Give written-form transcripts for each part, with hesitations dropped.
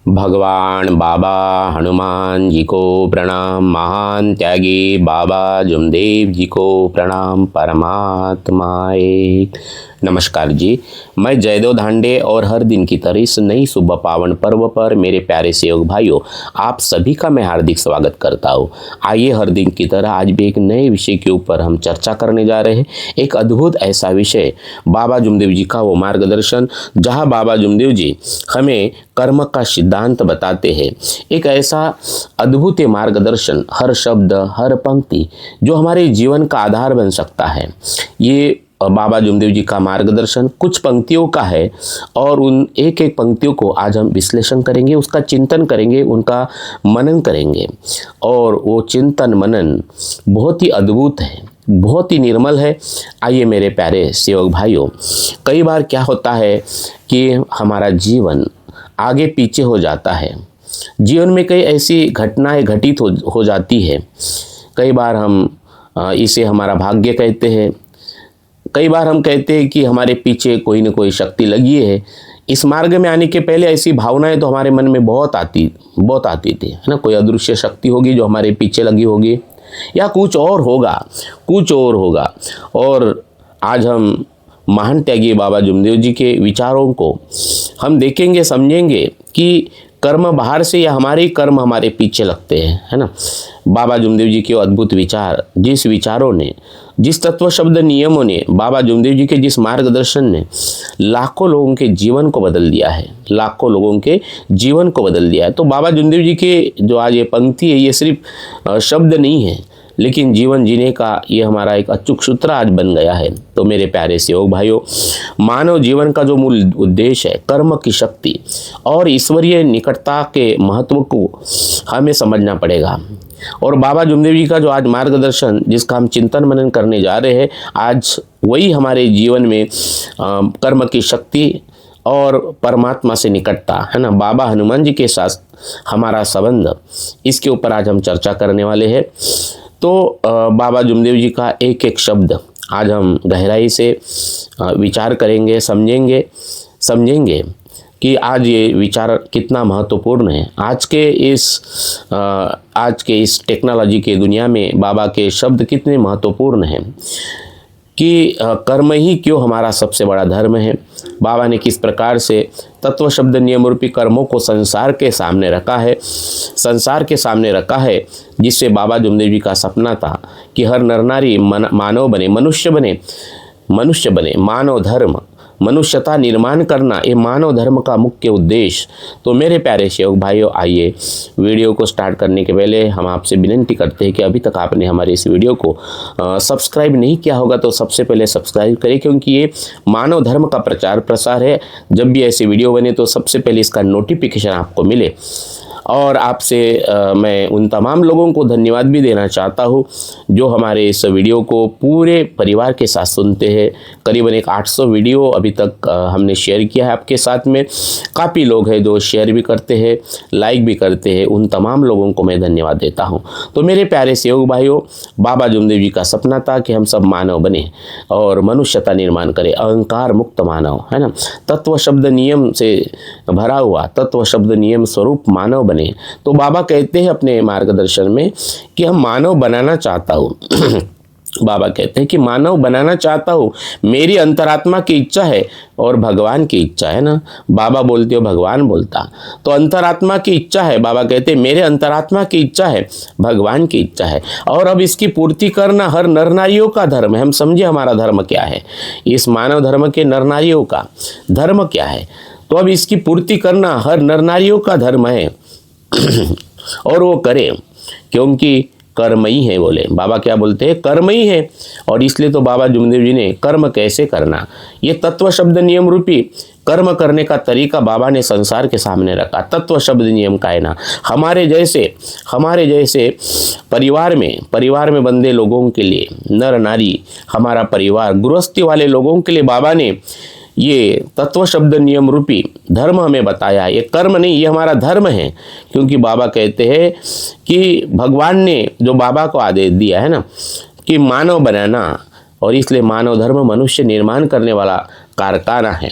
भगवान बाबा हनुमान जी को प्रणाम। महान त्यागी बाबा जुमदेव जी को प्रणाम। परमात्माए नमस्कार जी। मैं जयदेव धांडे और हर दिन की तरह इस नई सुबह पावन पर्व पर मेरे प्यारे सेवक भाइयों, आप सभी का मैं हार्दिक स्वागत करता हूँ। आइए हर दिन की तरह आज भी एक नए विषय के ऊपर हम चर्चा करने जा रहे हैं। एक अद्भुत ऐसा विषय, बाबा जुमदेव जी का वो मार्गदर्शन, जहाँ बाबा जुमदेव जी हमें कर्म का सिद्धांत बताते हैं। एक ऐसा अद्भुत मार्गदर्शन, हर शब्द हर पंक्ति जो हमारे जीवन का आधार बन सकता है। ये बाबा जुमदेव जी का मार्गदर्शन कुछ पंक्तियों का है और उन एक एक पंक्तियों को आज हम विश्लेषण करेंगे, उसका चिंतन करेंगे, उनका मनन करेंगे। और वो चिंतन मनन बहुत ही अद्भुत है, बहुत ही निर्मल है। आइए मेरे प्यारे सेवक भाइयों, कई बार क्या होता है कि हमारा जीवन आगे पीछे हो जाता है। जीवन में कई ऐसी घटनाएं घटित हो जाती है। कई बार हम इसे हमारा भाग्य कहते हैं। कई बार हम कहते हैं कि हमारे पीछे कोई न कोई शक्ति लगी है। इस मार्ग में आने के पहले ऐसी भावनाएं तो हमारे मन में बहुत आती थी, है ना। कोई अदृश्य शक्ति होगी जो हमारे पीछे लगी होगी, या कुछ और होगा। और आज हम महान त्यागी बाबा जुमदेव जी के विचारों को हम देखेंगे, समझेंगे कि कर्म बाहर से या हमारे कर्म हमारे पीछे लगते हैं, है ना। बाबा जुमदेव जी के अद्भुत विचार, जिस विचारों ने, जिस तत्व शब्द नियमों ने, बाबा जुमदेव जी के जिस मार्गदर्शन ने लाखों लोगों के जीवन को बदल दिया है, लाखों लोगों के जीवन को बदल दिया है। तो बाबा जुमदेव जी के जो आज ये पंक्ति है, ये सिर्फ शब्द नहीं है, लेकिन जीवन जीने का ये हमारा एक अचूक सूत्र आज बन गया है। तो मेरे प्यारे सेवक भाइयों, मानव जीवन का जो मूल उद्देश्य है, कर्म की शक्ति और ईश्वरीय निकटता के महत्व को हमें समझना पड़ेगा। और बाबा जुमदेव जी का जो आज मार्गदर्शन, जिसका हम चिंतन मनन करने जा रहे हैं, आज वही हमारे जीवन में कर्म की शक्ति और परमात्मा से निकटता, है ना, बाबा हनुमान जी के साथ हमारा संबंध, इसके ऊपर आज हम चर्चा करने वाले हैं। तो बाबा जुमदेव जी का एक एक शब्द आज हम गहराई से विचार करेंगे, समझेंगे कि आज ये विचार कितना महत्वपूर्ण है। आज के इस टेक्नोलॉजी के दुनिया में बाबा के शब्द कितने महत्वपूर्ण हैं कि कर्म ही क्यों हमारा सबसे बड़ा धर्म है। बाबा ने किस प्रकार से तत्व शब्द नियम रूपी कर्मों को संसार के सामने रखा है, जिससे बाबा जुमदेव जी का सपना था कि हर नर नारी मानव बने, मनुष्य बने। मानव धर्म, मनुष्यता निर्माण करना, ये मानव धर्म का मुख्य उद्देश्य। तो मेरे प्यारे सेवक भाइयों, आइए वीडियो को स्टार्ट करने के पहले हम आपसे विनती करते हैं कि अभी तक आपने हमारे इस वीडियो को सब्सक्राइब नहीं किया होगा तो सबसे पहले सब्सक्राइब करें, क्योंकि ये मानव धर्म का प्रचार प्रसार है। जब भी ऐसी वीडियो बने तो सबसे पहले इसका नोटिफिकेशन आपको मिले। और आपसे मैं उन तमाम लोगों को धन्यवाद भी देना चाहता हूँ जो हमारे इस वीडियो को पूरे परिवार के साथ सुनते हैं। करीबन 800 वीडियो अभी तक हमने शेयर किया है आपके साथ में। काफ़ी लोग हैं जो शेयर भी करते हैं, लाइक भी करते हैं। उन तमाम लोगों को मैं धन्यवाद देता हूँ। तो मेरे प्यारे सेवक भाइयों, बाबा जुमदेव जी का सपना था कि हम सब मानव बने और मनुष्यता निर्माण करें, अहंकार मुक्त मानव, है ना, तत्व शब्द नियम से भरा हुआ, तत्व शब्द नियम स्वरूप मानव बने। तो बाबा कहते हैं अपने मार्गदर्शन में कि हम मानव बनाना चाहता हूँ बाबा कहते हैं कि मानव बनाना चाहता हूँ, मेरी अंतरात्मा की इच्छा है और भगवान की इच्छा है ना। बाबा बोलते हो, भगवान बोलता। तो अंतरात्मा की इच्छा है, बाबा कहते हैं मेरे अंतरात्मा की इच्छा है, भगवान की इच्छा है। और अब इसकी पूर्ति करना हर नर नारियों का धर्म है। हम समझे हमारा धर्म क्या है, इस मानव धर्म के नर नारियों का धर्म क्या है। तो अब इसकी पूर्ति करना हर नर नारियों का धर्म है और वो करे, क्योंकि कर्म ही है। बोले बाबा, क्या बोलते हैं, कर्म ही है। और इसलिए तो बाबा जुमदेव जी ने कर्म कैसे करना, ये तत्व शब्द नियम रूपी कर्म करने का तरीका बाबा ने संसार के सामने रखा। तत्व शब्द नियम का है ना, हमारे जैसे परिवार में बंधे लोगों के लिए, नर नारी, हमारा परिवार, गृहस्थी वाले लोगों के लिए बाबा ने ये तत्व शब्द नियम रूपी धर्म हमें बताया। ये कर्म नहीं, ये हमारा धर्म है। क्योंकि बाबा कहते हैं कि भगवान ने जो बाबा को आदेश दिया है ना कि मानव बनाना, और इसलिए मानव धर्म मनुष्य निर्माण करने वाला कारखाना है।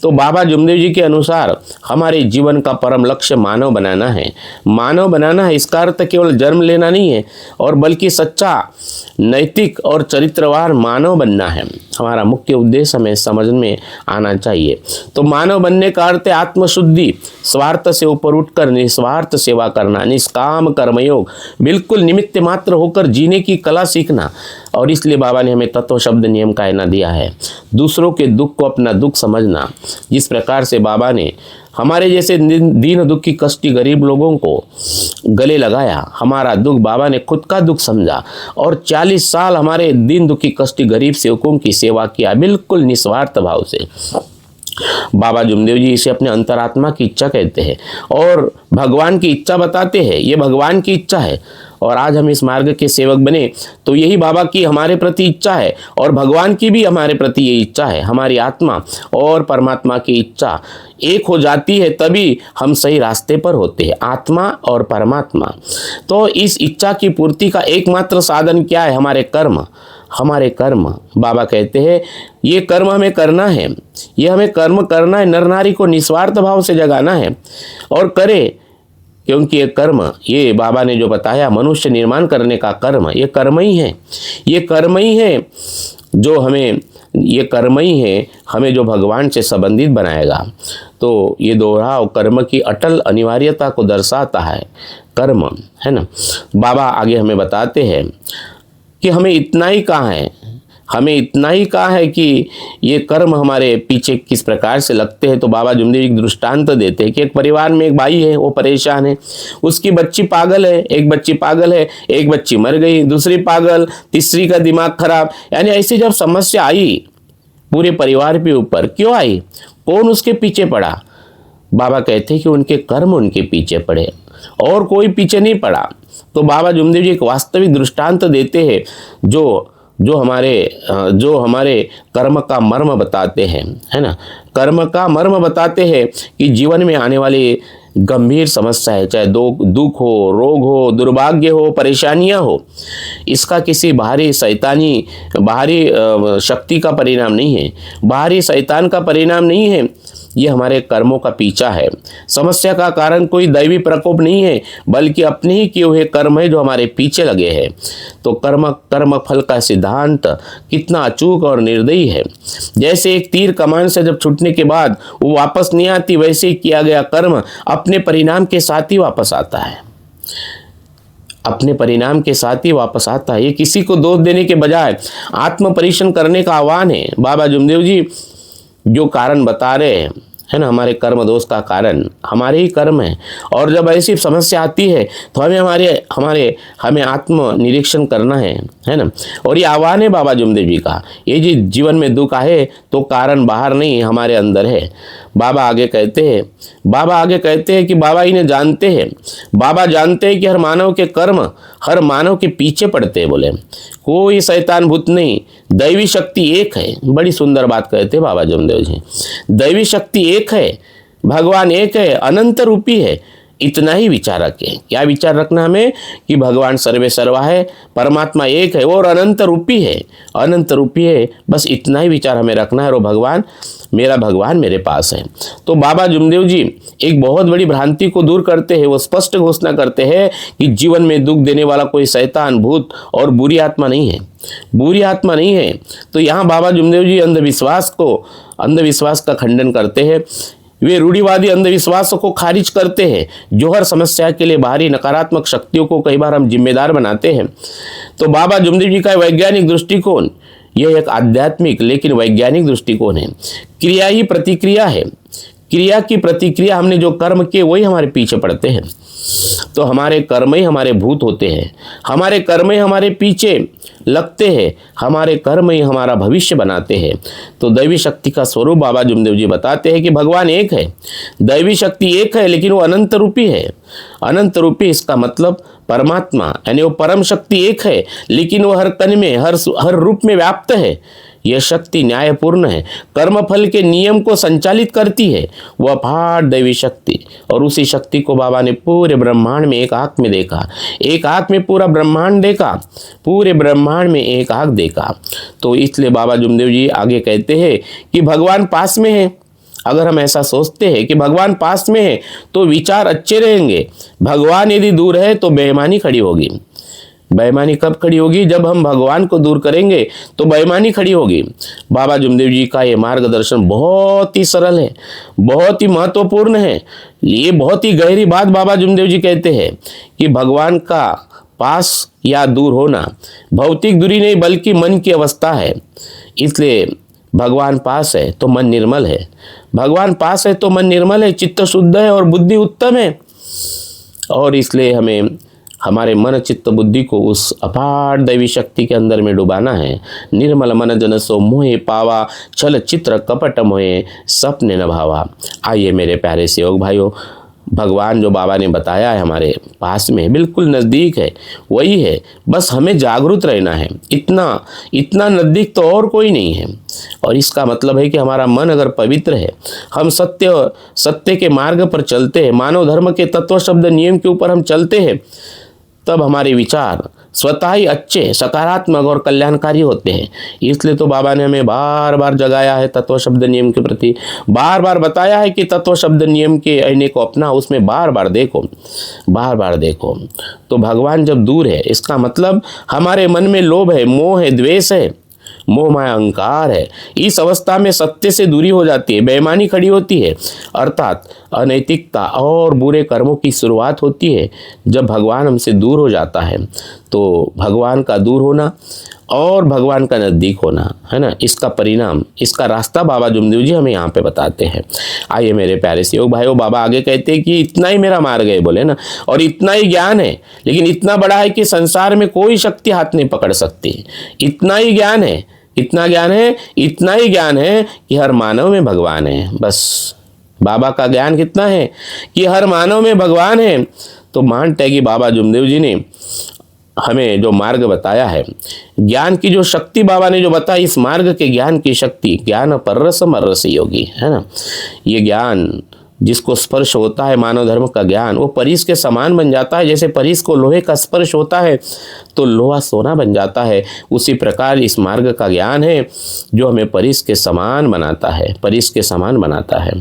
तो बाबा जुमदेव जी के अनुसार हमारे जीवन का परम लक्ष्य मानव बनाना है। मानव बनाना है इसका अर्थ केवल जन्म लेना नहीं है, और बल्कि सच्चा नैतिक और चरित्रवान मानव बनना है। हमारा मुख्य उद्देश्य हमें समझ में आना चाहिए। तो मानव बनने का अर्थ है आत्मशुद्धि, स्वार्थ से ऊपर उठकर निस्वार्थ सेवा करना, निष्काम कर्मयोग, बिल्कुल निमित्त मात्र होकर जीने की कला सीखना। और इसलिए बाबा ने हमें तत्व शब्द नियम कायना दिया है, दूसरों के दुख को अपना दुख समझना। जिस प्रकार से बाबा ने हमारे जैसे दीन दुखी कष्टी गरीब लोगों को गले लगाया, हमारा दुख बाबा ने खुद का दुख समझा और 40 साल हमारे दीन दुखी कष्टी गरीब सेवकों की सेवा किया, बिल्कुल निस्वार्थ भाव से। बाबा जुमदेव जी इसे अपने अंतरात्मा की इच्छा कहते हैं और भगवान की इच्छा बताते हैं। ये भगवान की इच्छा है और आज हम इस मार्ग के सेवक बने तो यही बाबा की हमारे प्रति इच्छा है और भगवान की भी हमारे प्रति ये इच्छा है। हमारी आत्मा और परमात्मा की इच्छा एक हो जाती है तभी हम सही रास्ते पर होते हैं, आत्मा और परमात्मा। तो इस इच्छा की पूर्ति का एकमात्र साधन क्या है? हमारे कर्म। हमारे कर्म, बाबा कहते हैं ये कर्म हमें करना है, ये हमें कर्म करना है, नर नारी को निस्वार्थ भाव से जगाना है और करे, क्योंकि ये कर्म, ये बाबा ने जो बताया मनुष्य निर्माण करने का कर्म, ये कर्म ही है। ये कर्म ही है जो हमें, ये कर्म ही है हमें जो भगवान से संबंधित बनाएगा। तो ये दोहराव कर्म की अटल अनिवार्यता को दर्शाता है, कर्म, है ना। बाबा आगे हमें बताते हैं कि हमें इतना ही कहा है, हमें इतना ही कहा है कि ये कर्म हमारे पीछे किस प्रकार से लगते हैं। तो बाबा जुमदेव एक दृष्टांत देते हैं कि एक परिवार में एक भाई है, वो परेशान है, उसकी बच्ची पागल है, एक बच्ची पागल है, एक बच्ची मर गई, दूसरी पागल, तीसरी का दिमाग खराब। यानी ऐसी जब समस्या आई पूरे परिवार के ऊपर, क्यों आई, कौन उसके पीछे पड़ा? बाबा कहते हैं कि उनके कर्म उनके पीछे पड़े और कोई पीछे नहीं पड़ा। तो बाबा जुमदेव जी एक वास्तविक दृष्टांत देते हैं जो हमारे कर्म का मर्म बताते हैं, है ना। कर्म का मर्म बताते हैं कि जीवन में आने वाली गंभीर समस्या है, चाहे दुख हो, रोग हो, दुर्भाग्य हो, परेशानियां हो, इसका किसी बाहरी शक्ति का परिणाम नहीं है, बाहरी शैतान का परिणाम नहीं है, ये हमारे कर्मों का पीछा है। समस्या का कारण कोई दैवी प्रकोप नहीं है, बल्कि अपने ही किए हुए कर्म है जो हमारे पीछे लगे हैं। तो कर्म फल का सिद्धांत कितना अचूक और निर्दयी है। जैसे एक तीर कमान से जब छूटने के बाद वो वापस नहीं आती, वैसे ही किया गया कर्म अपने परिणाम के साथ ही वापस आता है, अपने परिणाम के साथ ही वापस आता है। ये किसी को दोष देने के बजाय आत्म परीक्षण करने का आह्वान है। बाबा जुमदेव जी जो कारण बता रहे हैं, है ना, हमारे कर्म दोष का कारण हमारे ही कर्म है। और जब ऐसी समस्या आती है तो हमें आत्म निरीक्षण करना है ना। और ये आह्वान है बाबा जुमदेव जी का। ये जी जीवन में दुख आए तो कारण बाहर नहीं, हमारे अंदर है। बाबा आगे कहते हैं कि बाबा इन्हें जानते हैं। बाबा जानते हैं कि हर मानव के कर्म हर मानव के पीछे पड़ते हैं। बोले कोई शैतान भूत नहीं, दैवी शक्ति एक है। बड़ी सुंदर बात कहते हैं बाबा जुमदेव जी। दैवी शक्ति एक है, भगवान एक है, अनंत रूपी है। इतना ही विचार रखें। क्या विचार रखना हमें? कि भगवान सर्वे सर्वा है, परमात्मा एक है और अनंत रूपी है, अनंत रूपी है। बस इतना ही विचार हमें रखना है। और भगवान, मेरा भगवान मेरे पास है। तो बाबा जुमदेव जी एक बहुत बड़ी भ्रांति को दूर करते हैं। वो स्पष्ट घोषणा करते हैं कि जीवन में दुख देने वाला कोई शैतान, भूत और बुरी आत्मा नहीं है, बुरी आत्मा नहीं है। तो यहाँ बाबा जुमदेव जी अंधविश्वास का खंडन करते हैं। वे रूढ़िवादी अंधविश्वासों को खारिज करते हैं जो हर समस्या के लिए बाहरी नकारात्मक शक्तियों को कई बार हम जिम्मेदार बनाते हैं। तो बाबा जुमदेव जी का वैज्ञानिक दृष्टिकोण, यह एक आध्यात्मिक लेकिन वैज्ञानिक दृष्टिकोण है। क्रिया ही प्रतिक्रिया है, क्रिया की प्रतिक्रिया, हमने जो कर्म किए वही हमारे पीछे पड़ते हैं। तो हमारे कर्म ही हमारे भूत होते हैं, हमारे कर्म ही हमारे पीछे लगते हैं, हमारे कर्म ही हमारा भविष्य बनाते हैं। तो दैवी शक्ति का स्वरूप बाबा जुमदेव जी बताते हैं कि भगवान एक है, दैवी शक्ति एक है, लेकिन वो अनंत रूपी है। अनंत रूपी इसका मतलब परमात्मा, यानी वो परम शक्ति एक है, लेकिन वो हर कण में, हर रूप में व्याप्त है। यह शक्ति न्यायपूर्ण है, कर्मफल के नियम को संचालित करती है। वह अपार दैवी शक्ति, और उसी शक्ति को बाबा ने पूरे ब्रह्मांड में एक आंख में देखा। एक आंख में पूरा ब्रह्मांड देखा, पूरे ब्रह्मांड में एक आंख देखा। तो इसलिए बाबा जुमदेव जी आगे कहते हैं कि भगवान पास में है। अगर हम ऐसा सोचते हैं कि भगवान पास में है तो विचार अच्छे रहेंगे। भगवान यदि दूर है तो बेईमानी खड़ी होगी। बेईमानी कब खड़ी होगी? जब हम भगवान को दूर करेंगे तो बेईमानी खड़ी होगी। बाबा जुमदेव जी का ये मार्गदर्शन बहुत ही सरल है, बहुत ही महत्वपूर्ण है। ये बहुत ही गहरी बात बाबा जुमदेव जी कहते हैं कि भगवान का पास या दूर होना भौतिक दूरी नहीं बल्कि मन की अवस्था है। इसलिए भगवान पास है तो मन निर्मल है, भगवान पास है तो मन निर्मल है, चित्त शुद्ध है और बुद्धि उत्तम है। और इसलिए हमें हमारे मन चित्त बुद्धि को उस अपार दैवी शक्ति के अंदर में डुबाना है। निर्मल मन जन सो मोहे पावा, छल चित्र कपट मोहे सपने न भावा। आइए मेरे प्यारे सेवक भाइयों, भगवान जो बाबा ने बताया है हमारे पास में, बिल्कुल नज़दीक है, वही है। बस हमें जागरूक रहना है। इतना नज़दीक तो और कोई नहीं है। और इसका मतलब है कि हमारा मन अगर पवित्र है, हम सत्य के मार्ग पर चलते हैं, मानव धर्म के तत्व शब्द नियम के ऊपर हम चलते हैं, तब हमारे विचार स्वतः ही अच्छे, सकारात्मक और कल्याणकारी होते हैं। इसलिए तो बाबा ने हमें बार बार जगाया है तत्व शब्द नियम के प्रति, बार बार बताया है कि तत्व शब्द नियम के आईने को अपना, उसमें बार बार देखो, बार बार देखो। तो भगवान जब दूर है, इसका मतलब हमारे मन में लोभ है, मोह है, द्वेष है, मोह माया अहंकार है। इस अवस्था में सत्य से दूरी हो जाती है, बेईमानी खड़ी होती है, अर्थात अनैतिकता और बुरे कर्मों की शुरुआत होती है। जब भगवान हमसे दूर हो जाता है तो भगवान का दूर होना और भगवान का नज़दीक होना है ना, इसका परिणाम, इसका रास्ता बाबा जुमदेव जी हमें यहाँ पे बताते हैं। आइए मेरे प्यारे सेवक भाइयों, बाबा आगे कहते हैं कि इतना ही मेरा मार्ग है, बोले ना, और इतना ही ज्ञान है, लेकिन इतना बड़ा है कि संसार में कोई शक्ति हाथ नहीं पकड़ सकती। इतना ही ज्ञान है, इतना ज्ञान है, इतना ही ज्ञान है कि हर मानव में भगवान है। बस बाबा का ज्ञान कितना है कि हर मानव में भगवान है। तो मानते हैं कि बाबा जुमदेव जी ने हमें जो मार्ग बताया है, ज्ञान की जो शक्ति बाबा ने जो बताई, इस मार्ग के ज्ञान की शक्ति, ज्ञान पररस मररस योगी, है ना। ये ज्ञान जिसको स्पर्श होता है, मानव धर्म का ज्ञान, वो परीस के समान बन जाता है। जैसे परीस को लोहे का स्पर्श होता है तो लोहा सोना बन जाता है, उसी प्रकार इस मार्ग का ज्ञान है जो हमें परीस के समान बनाता है, परीस के समान बनाता है।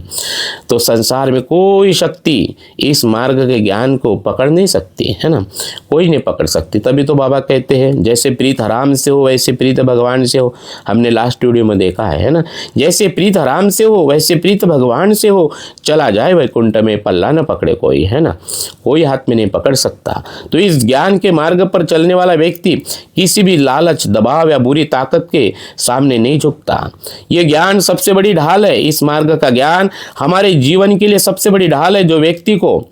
तो संसार में कोई शक्ति इस मार्ग के ज्ञान को पकड़ नहीं सकती, है ना, कोई नहीं पकड़ सकती। तभी तो बाबा कहते हैं जैसे प्रीत हराम से हो वैसे प्रीत भगवान से हो। हमने लास्ट वीडियो में देखा है ना, जैसे प्रीत हराम से हो वैसे प्रीत भगवान से हो। चला जाए वैकुंठ में पल्ला न पकड़े कोई, है ना, कोई हाथ में नहीं पकड़ सकता। तो इस ज्ञान के मार्ग पर चलने वाला व्यक्ति किसी भी लालच, दबाव या बुरी ताकत के सामने नहीं झुकता। ये ज्ञान सबसे बड़ी ढाल है। इस मार्ग का ज्ञान हमारे जीवन के लिए सबसे बड़ी ढाल है, जो व्यक्ति को,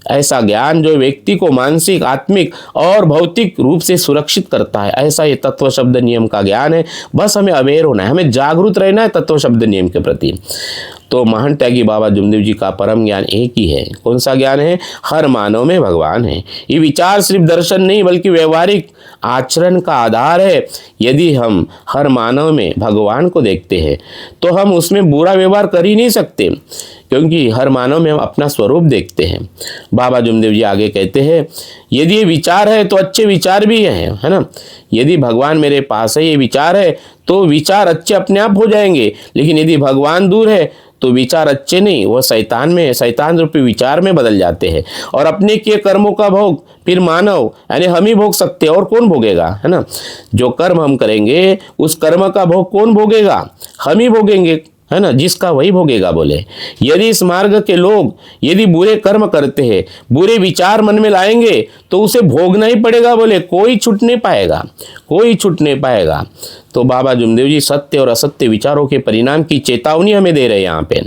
ऐसा ज्ञान जो व्यक्ति को मानसिक, आत्मिक और भौतिक रूप से सुरक्षित करता है। ऐसा ये तत्व शब्द नियम का ज्ञान है। बस हमें अवेयर होना है, हमें जागरूक रहना है तत्व शब्द नियम के प्रति। तो महान त्यागी बाबा जुमदेव जी का परम ज्ञान एक ही है। कौन सा ज्ञान है? हर मानव में भगवान है। ये विचार सिर्फ दर्शन नहीं बल्कि व्यवहारिक आचरण का आधार है। यदि हम हर मानव में भगवान को देखते हैं तो हम उसमें बुरा व्यवहार कर ही नहीं सकते, क्योंकि हर मानव में हम अपना स्वरूप देखते हैं। बाबा जुमदेव जी आगे कहते हैं, यदि ये विचार है तो अच्छे विचार भी हैं, है ना। यदि भगवान मेरे पास है, ये विचार है, तो विचार अच्छे अपने आप हो जाएंगे। लेकिन यदि भगवान दूर है तो विचार अच्छे नहीं, वो शैतान रूपी विचार में बदल जाते हैं। और अपने किए कर्मों का भोग फिर मानव यानी हम ही भोग सकते हैं, और कौन भोगेगा, है ना। जो कर्म हम करेंगे उस कर्म का भोग कौन भोगेगा? हम ही भोगेंगे, है ना, जिसका वही भोगेगा। बोले यदि इस मार्ग के लोग यदि बुरे कर्म करते हैं, बुरे विचार मन में लाएंगे तो उसे भोगना ही पड़ेगा। बोले कोई छूट नहीं पाएगा, कोई छूट नहीं पाएगा। तो बाबा जुमदेव जी सत्य और असत्य विचारों के परिणाम की चेतावनी हमें दे रहे हैं। यहाँ पे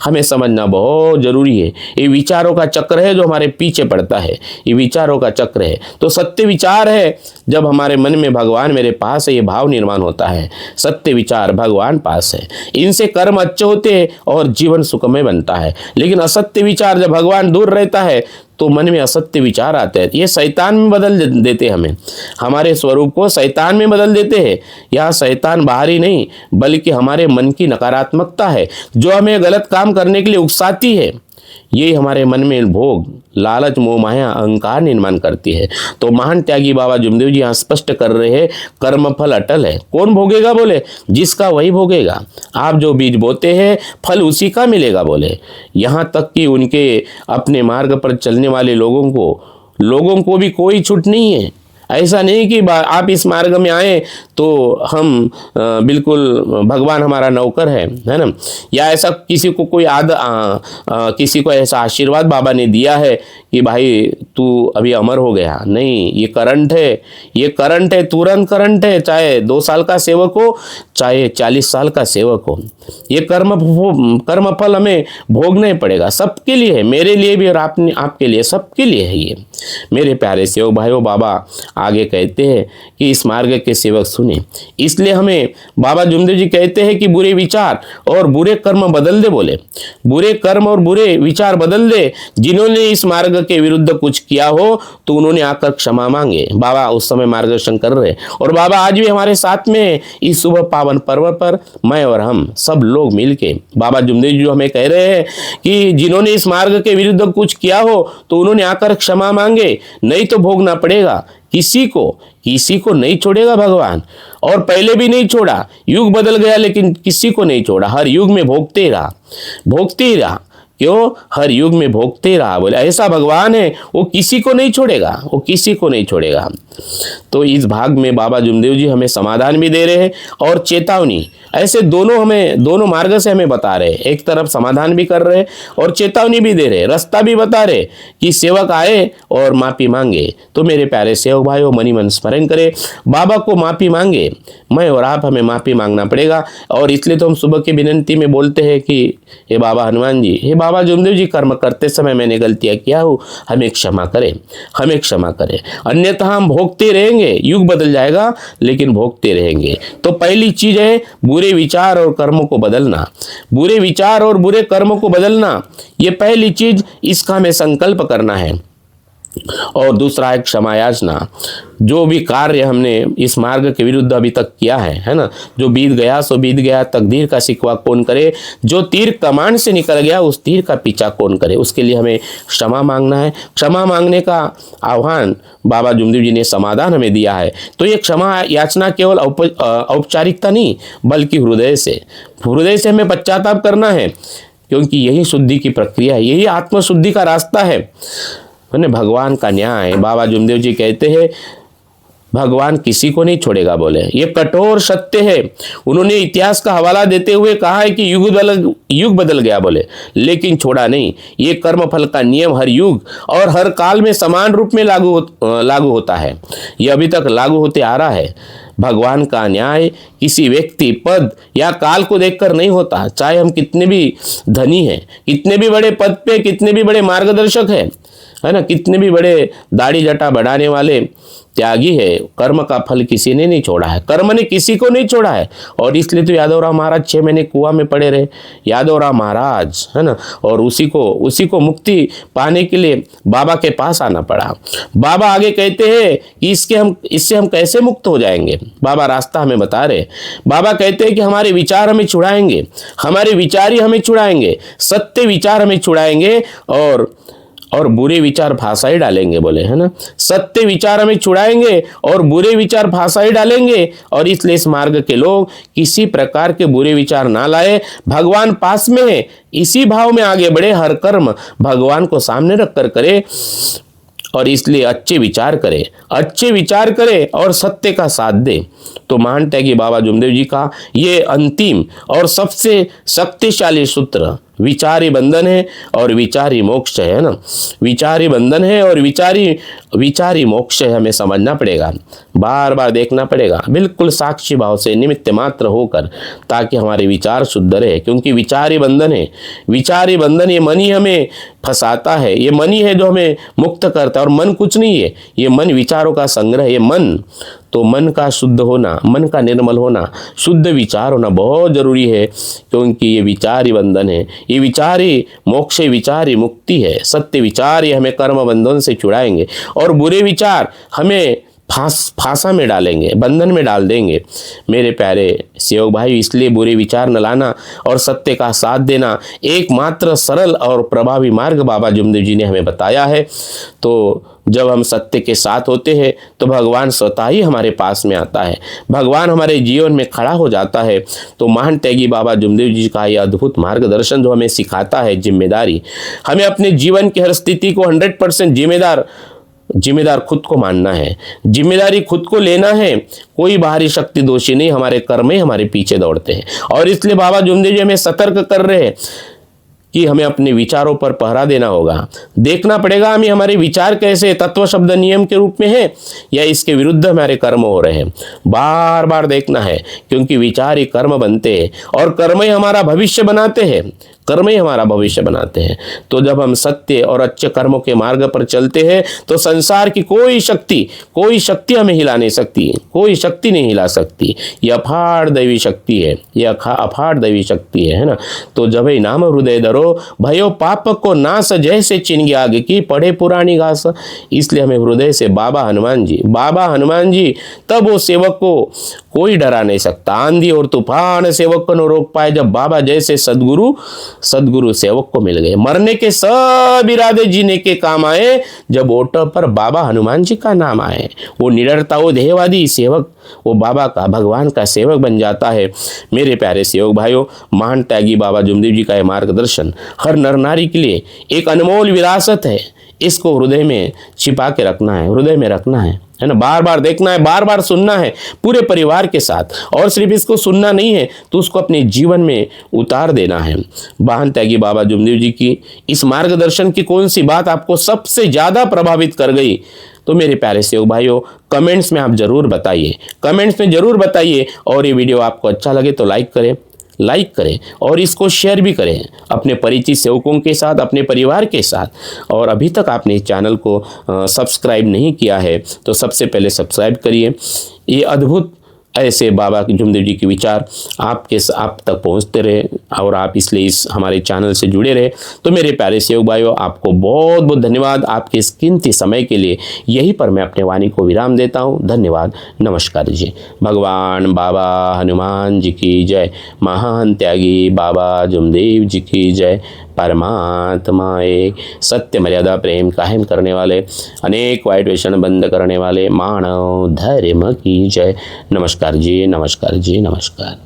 हमें समझना बहुत जरूरी है। ये विचारों का चक्र है जो हमारे पीछे पड़ता है, ये विचारों का चक्र है। तो सत्य विचार है जब हमारे मन में भगवान मेरे पास है ये भाव निर्माण होता है। सत्य विचार भगवान पास है, इनसे कर्म अच्छे होते हैं और जीवन सुखमय बनता है। लेकिन असत्य विचार जब भगवान दूर रहता है तो मन में असत्य विचार आते हैं। ये शैतान में बदल देते हमें, हमारे स्वरूप को शैतान में बदल देते हैं। यह शैतान बाहरी नहीं बल्कि हमारे मन की नकारात्मकता है जो हमें गलत काम करने के लिए उकसाती है। यही हमारे मन में भोग, लालच, मोह, माया, अहंकार निर्माण करती है। तो महान त्यागी बाबा जुमदेव जी यहाँ स्पष्ट कर रहे हैं, कर्म फल अटल है। कौन भोगेगा? बोले जिसका वही भोगेगा। आप जो बीज बोते हैं फल उसी का मिलेगा। बोले यहाँ तक कि उनके अपने मार्ग पर चलने वाले लोगों को भी कोई छूट नहीं है। ऐसा नहीं कि आप इस मार्ग में आए तो हम बिल्कुल भगवान हमारा नौकर है ना, या ऐसा किसी को कोई किसी को ऐसा आशीर्वाद बाबा ने दिया है कि भाई तू अभी अमर हो गया। नहीं, ये करंट है, ये करंट है, तुरंत करंट है। चाहे 2 साल का सेवक हो, चाहे 40 साल का सेवक हो, ये कर्म फल हमें भोगना ही पड़ेगा। सबके लिए है, मेरे लिए भी और आपके लिए, सबके लिए है ये। मेरे प्यारे सेवक भाइयों, बाबा आगे कहते हैं कि इस मार्ग के सेवक सुने। इसलिए हमें बाबा जुमदेव जी कहते हैं कि बुरे विचार और बुरे कर्म बदल दे। बोले बुरे कर्म और बुरे विचार बदल दे। जिन्होंने इस मार्ग के विरुद्ध कुछ किया हो तो उन्होंने आकर क्षमा मांगे। बाबा उस समय मार्गदर्शन कर रहे और बाबा आज भी हमारे साथ में इस शुभ पावन पर्व पर मैं और हम सब लोग मिलके बाबा जुमदेव जी हमें कह रहे हैं कि जिन्होंने इस मार्ग के विरुद्ध कुछ किया हो तो उन्होंने आकर क्षमा मांगे, नहीं तो भोगना पड़ेगा। किसी को नहीं छोड़ेगा भगवान, और पहले भी नहीं छोड़ा। युग बदल गया लेकिन किसी को नहीं छोड़ा। हर युग में भोगते ही रहा। क्यों? हर युग में भोगते रहा। बोले ऐसा भगवान है, वो किसी को नहीं छोड़ेगा, तो इस भाग में बाबा जुमदेव जी हमें समाधान भी दे रहे हैं और चेतावनी, ऐसे दोनों मार्ग से हमें बता रहे हैं। एक तरफ समाधान भी कर रहे हैं और चेतावनी भी दे रहे, रास्ता भी बता रहे कि सेवक आए और माफी मांगे। तो मेरे प्यारे सेवक भाइयों, मनी मन स्मरण करें, बाबा को माफी मांगे। मैं और आप, हमें माफी मांगना पड़ेगा। और इसलिए तो हम सुबह की विनंती में बोलते हैं कि हे बाबा हनुमान जी, हे बाबा जुमदेव जी, कर्म करते समय मैंने गलतियां किया हो, हमें क्षमा करें, अन्यथा हम भोगते रहेंगे। युग बदल जाएगा लेकिन भोगते रहेंगे। तो पहली चीज है बुरे विचार और कर्मों को बदलना। बुरे विचार और बुरे कर्मों को बदलना, ये पहली चीज, इसका हमें संकल्प करना है। और दूसरा है क्षमा याचना। जो भी कार्य हमने इस मार्ग के विरुद्ध अभी तक किया है ना, जो बीत गया सो बीत गया, तकदीर का शिकवा कौन करे। जो तीर कमान से निकल गया उस तीर का पीछा कौन करे। उसके लिए हमें क्षमा मांगना है। क्षमा मांगने का आह्वान बाबा जुमदेव जी ने समाधान हमें दिया है। तो ये क्षमा याचना केवल औपचारिकता नहीं बल्कि हृदय से हमें पश्चाताप करना है, क्योंकि यही शुद्धि की प्रक्रिया है, यही आत्मशुद्धि का रास्ता है। भगवान का न्याय, बाबा जुमदेव जी कहते हैं भगवान किसी को नहीं छोड़ेगा। बोले ये कठोर सत्य है। उन्होंने इतिहास का हवाला देते हुए कहा है कि युग बदल गया, बोले लेकिन छोड़ा नहीं। ये कर्म फल का नियम हर युग और हर काल में समान रूप में लागू होता है। यह अभी तक लागू होते आ रहा है। भगवान का न्याय किसी व्यक्ति, पद या काल को देखकर नहीं होता। चाहे हम कितने भी धनी हैं, कितने भी बड़े पद पे, कितने भी बड़े मार्गदर्शक है ना, कितने भी बड़े दाढ़ी जटा बढ़ाने वाले त्यागी है, कर्म का फल किसी ने नहीं छोड़ा है। कर्म ने किसी को नहीं छोड़ा है। और इसलिए तो यादवराव महाराज 6 महीने कुआं में पड़े रहे, यादवराव महाराज, है ना, और उसी को मुक्ति पाने के लिए बाबा के पास आना पड़ा। बाबा आगे कहते हैं कि इससे हम कैसे मुक्त हो जाएंगे। बाबा रास्ता हमें बता रहे। बाबा कहते हैं कि हमारे विचार हमें छुड़ाएंगे, हमारे विचार ही हमें छुड़ाएंगे, सत्य विचार हमें छुड़ाएंगे और बुरे विचार फांसा ही डालेंगे। बोले है ना, सत्य विचार हमें छुड़ाएंगे और बुरे विचार फांसा ही डालेंगे। और इसलिए इस मार्ग के लोग किसी प्रकार के बुरे विचार ना लाए। भगवान पास में है, इसी भाव में आगे बढ़े। हर कर्म भगवान को सामने रखकर करे और इसलिए अच्छे विचार करे और सत्य का साथ दे। तो महान त्यागी बाबा जुमदेव जी का ये अंतिम और सबसे शक्तिशाली सूत्र विचारी बंधन है और विचारी मोक्ष है ना। विचारी बंधन है और विचारी मोक्ष है। हमें समझना पड़ेगा, बार बार देखना पड़ेगा, बिल्कुल साक्षी भाव से निमित्त मात्र होकर, ताकि हमारे विचार शुद्ध रहे। क्योंकि विचारी बंधन ये मन ही हमें फंसाता है, ये मन ही है जो हमें मुक्त करता है। और मन कुछ नहीं है, ये मन विचारों का संग्रह, ये मन तो मन का शुद्ध होना, मन का निर्मल होना, शुद्ध विचार होना बहुत ज़रूरी है, क्योंकि ये विचार ही बंधन है, ये विचार ही मोक्ष, विचार ही मुक्ति है। सत्य विचार ही हमें कर्म बंधन से छुड़ाएंगे और बुरे विचार हमें फांसा में डालेंगे, बंधन में डाल देंगे। मेरे प्यारे सेवक भाई, इसलिए बुरे विचार न लाना और सत्य का साथ देना एकमात्र सरल और प्रभावी मार्ग बाबा जुमदेव जी ने हमें बताया है। तो जब हम सत्य के साथ होते हैं तो भगवान स्वतः ही हमारे पास में आता है, भगवान हमारे जीवन में खड़ा हो जाता है। तो महान त्यागी बाबा जुमदेव जी का यह अद्भुत मार्गदर्शन जो हमें सिखाता है जिम्मेदारी, हमें अपने जीवन की हर स्थिति को 100% जिम्मेदार खुद को मानना है, जिम्मेदारी खुद को लेना है। कोई बाहरी शक्ति दोषी नहीं, हमारे कर्म ही हमारे पीछे दौड़ते हैं। और इसलिए बाबा जुमदेव जी हमें सतर्क कर रहे हैं कि हमें अपने विचारों पर पहरा देना होगा। देखना पड़ेगा हमें हमारे विचार कैसे तत्व शब्द नियम के रूप में है या इसके विरुद्ध हमारे कर्म हो रहे हैं। बार बार देखना है, क्योंकि विचार ही कर्म बनते हैं और कर्म ही हमारा भविष्य बनाते हैं, कर्म ही हमारा भविष्य बनाते हैं। तो जब हम सत्य और अच्छे कर्मों के मार्ग पर चलते हैं तो संसार की कोई शक्ति हमें हिला नहीं सकती, कोई शक्ति नहीं हिला सकती। ये अपार दैवी शक्ति है, ये अपार दैवी शक्ति है ना। तो जब ही नाम हृदय धरो, भयो पाप को नाश, जैसे चिन्ह आग की पढ़े पुरानी घास। इसलिए हमें हृदय से बाबा हनुमान जी तब वो सेवक को कोई डरा नहीं सकता। आंधी और तूफान सेवक को न रोक पाए। जब बाबा जैसे सदगुरु सेवक को मिल गए, मरने के सब इरादे जीने के काम आए। जब ओट पर बाबा हनुमान जी का नाम आए, वो निडरता, वो देहवादी सेवक, वो बाबा का, भगवान का सेवक बन जाता है। मेरे प्यारे सेवक भाइयों, महान त्यागी बाबा जुमदेव जी का यह मार्गदर्शन हर नर नारी के लिए एक अनमोल विरासत है। इसको हृदय में छिपा के रखना है, हृदय में रखना है ना। बार बार देखना है, बार बार सुनना है पूरे परिवार के साथ। और सिर्फ इसको सुनना नहीं है तो उसको अपने जीवन में उतार देना है। महान त्यागी बाबा जुमदेव जी की इस मार्गदर्शन की कौन सी बात आपको सबसे ज़्यादा प्रभावित कर गई? तो मेरे प्यारे सेवक भाइयों, कमेंट्स में आप ज़रूर बताइए। और ये वीडियो आपको अच्छा लगे तो लाइक करें और इसको शेयर भी करें अपने परिचित सेवकों के साथ, अपने परिवार के साथ। और अभी तक आपने इस चैनल को सब्सक्राइब नहीं किया है तो सबसे पहले सब्सक्राइब करिए। ये अद्भुत ऐसे बाबा जुमदेव जी के विचार आप तक पहुंचते रहे और आप इसलिए इस हमारे चैनल से जुड़े रहे। तो मेरे प्यारे सेवक भाइयों, आपको बहुत बहुत धन्यवाद आपके इस कीमती समय के लिए। यहीं पर मैं अपने वाणी को विराम देता हूं। धन्यवाद, नमस्कार जी। भगवान बाबा हनुमान जी की जय, महान त्यागी बाबा जुमदेव जी की जय। परमात्मा एक, सत्य मर्यादा प्रेम कायम करने वाले, अनेक वाइट व्यसन बंद करने वाले मानव धर्म की जय। नमस्कार जी, नमस्कार जी, नमस्कार।